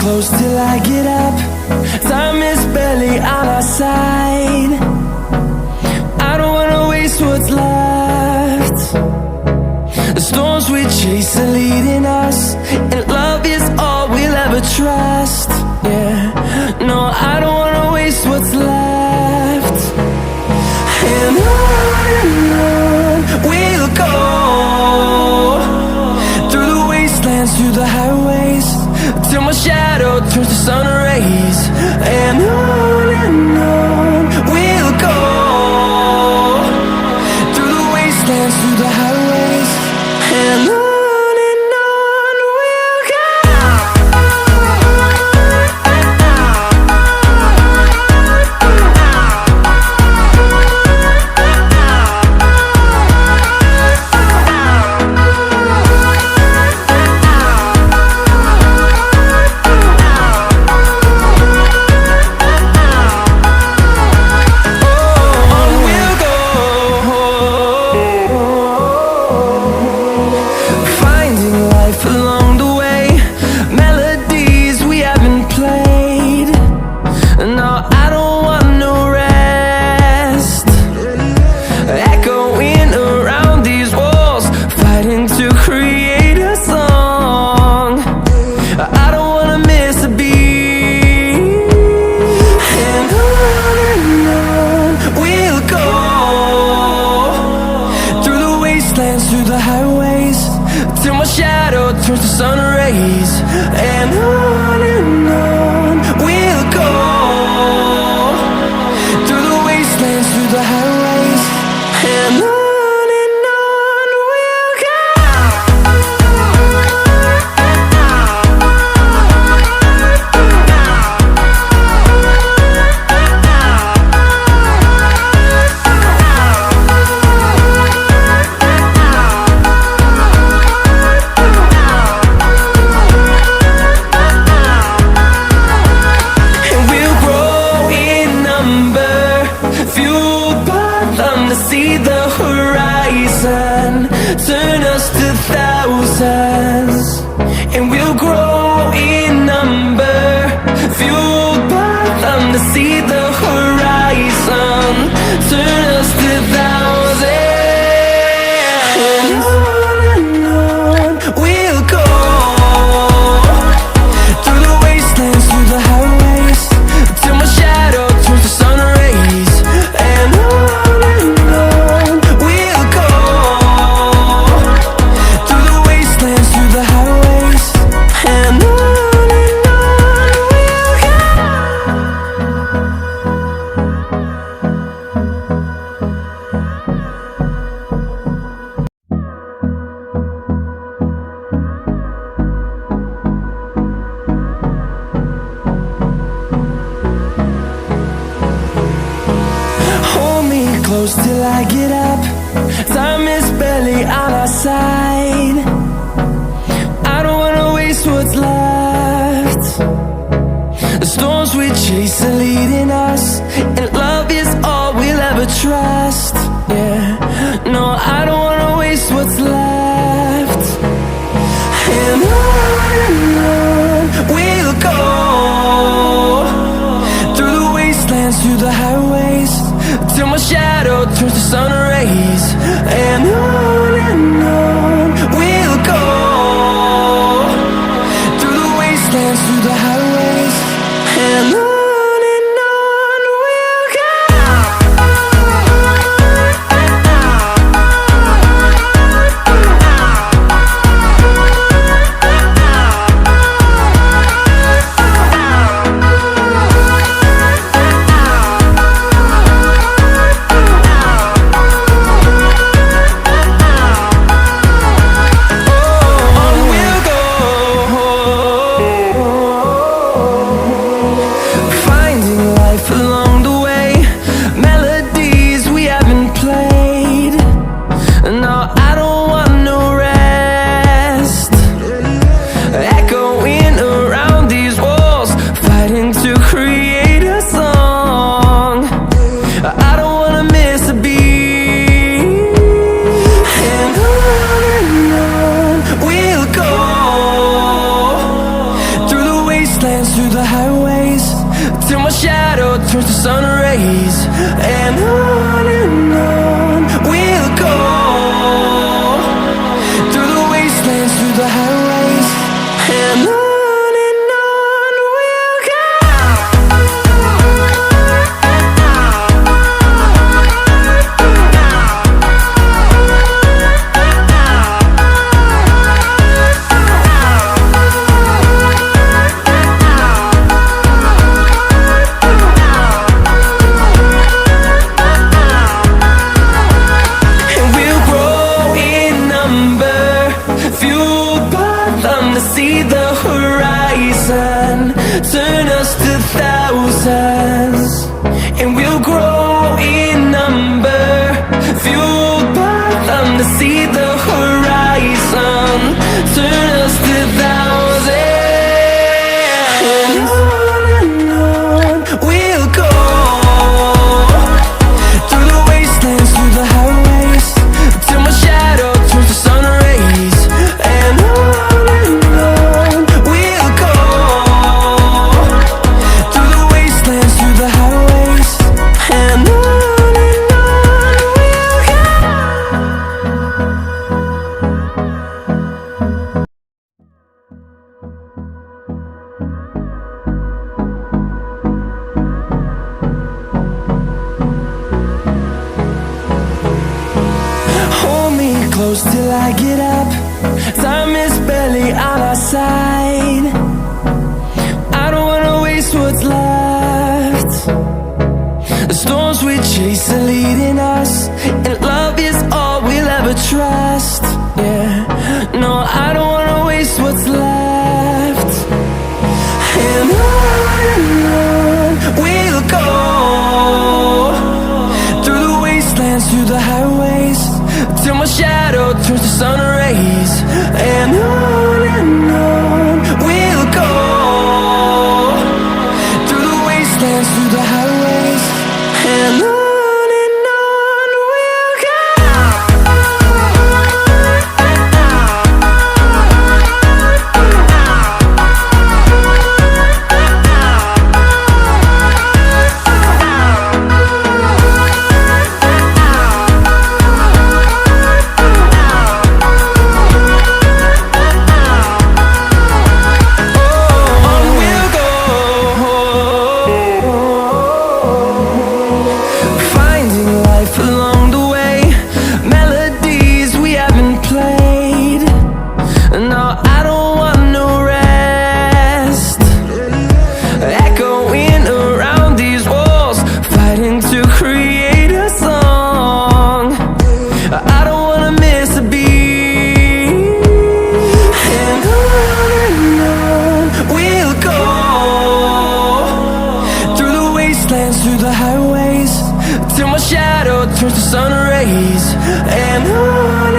close till I get up. Time is barely on our side. I don't wanna waste what's left. The storms we chase are leading us, and love is all we'll ever trust. Yeah, no, I don't wanna waste what's left. And on we'll go, through the wastelands, through the highways, till my shadow turns to sun rays. And on we'll go, through the wastelands, through the highways, and on we'll go. Through the highways, till my shadow turns to sun rays. And on we'll go, through the wastelands, through the highways, and on we'll go. See the horizon turn us to thousands, and we'll grow in number, fueled by them. To see the horizon turn us to thousands, and on we'll go, through the wastelands, through the highways, till my shadow turns to sun rays. And close till I get up. Time is barely on our side. I don't wanna waste what's left. The storms we chase are leading us, and love is all we'll ever trust. Yeah, no, I don't wanna waste what's left. And on we'll go, through the wastelands, through the highways, till my shadow turns to sun rays. And on we'll go, through the wastelands, through the highways, and on wastelands, through the highways, till my shadow turns to sun rays. And on we'll go, through the wastelands, through the highways, and on we'll go. See the horizon, turn us to thousands, and we'll grow in number, fueled by them to see the horizon, turn us to thousands, and on we'll go, through the wastelands, through the highways, till my shadow turns to sun rays, and on close till I get up. Time is barely on our side. I don't wanna waste what's left. The storms we chase are leading us, and love is all we'll ever trust. Yeah, no, I don't wanna waste what's left. And on we'll go, through the wastelands, through the highways, till my shadow turns to sun rays. And on we'll go, through the wastelands, through the highways, and on we'll go. Through the highways, till my shadow turns to sun rays, and on